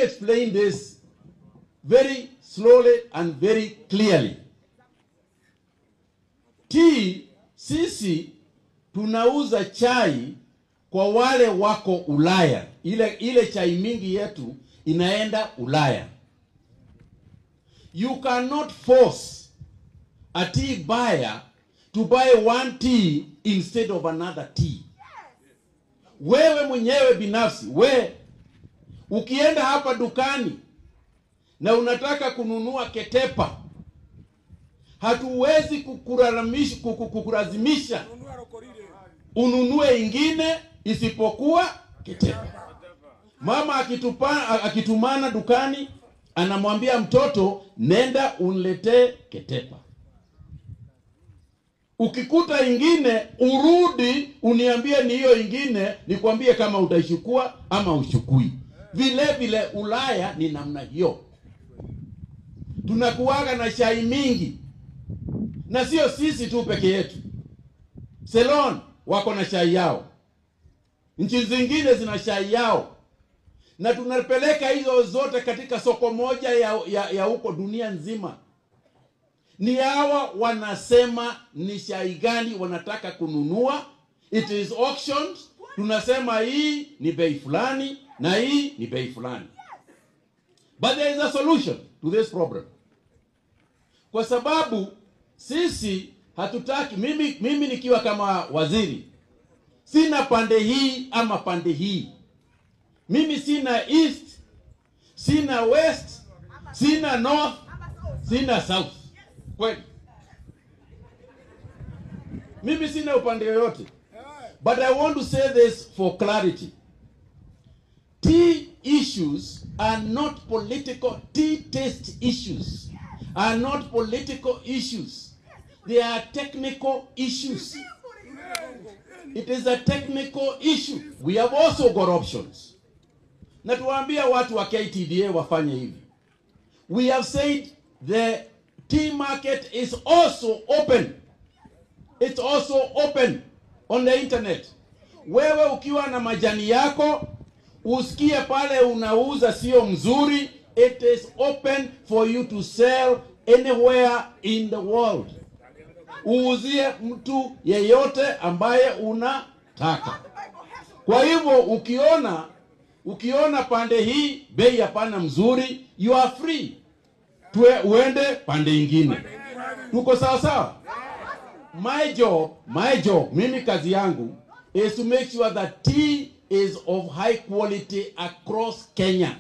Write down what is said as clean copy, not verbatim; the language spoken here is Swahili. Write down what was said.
explain this very slowly and very clearly. Tea, sisi tunauza chai kwa wale wako Ulaya. Ile chai mingi yetu inaenda Ulaya. You cannot force a tea buyer to buy one tea instead of another tea. Wewe mwenyewe binafsi, ukienda hapa dukani na unataka kununua ketepa, hatuwezi kukulazimisha ununue ingine isipokuwa ketepa. Mama akitumana dukani, anamwambia mtoto, nenda uniletee ketepa. Ukikuta ingine, urudi uniambie ni hiyo ingine, nikwambie kama utaichukua ama uchukui. Vile vile Ulaya ni namna hiyo. Tunakuwaga na chai mingi. Na sio sisi tu peke yetu. Ceylon wako na chai yao. Nchi zingine zina chai yao. Na tunapeleka hizo zote katika soko moja ya huko dunia nzima. Ni hawa wanasema ni chai gani wanataka kununua. It is auctioned. Tunasema hii ni bei fulani na hii ni bei fulani. But there is a solution to this problem. Kwa sababu sisi hatutaki, mimi nikiwa kama waziri, sina pande hii ama pande hii. Mimi sina east, sina west, sina north, sina south. Kweli. Mimi sina upande yoyote. But I want to say this for clarity. Tea issues are not political. Tea taste issues are not political issues. They are technical issues. It is a technical issue. We have also got options. Na tuwaambia watu wa KTDA wafanye hivi. We have said the tea market is also open. It's also open on the internet. Wewe ukiwa na majani yako, usikie pale unauza sio mzuri, it is open for you to sell anywhere in the world. Uuzie mtu yeyote ambaye unataka. Kwa hivyo ukiona pande hii bei hapana mzuri, you are free. Uende pande ingine. Tuko sawa sawa? My job, mimi kazi yangu is to make sure that tea is of high quality across Kenya.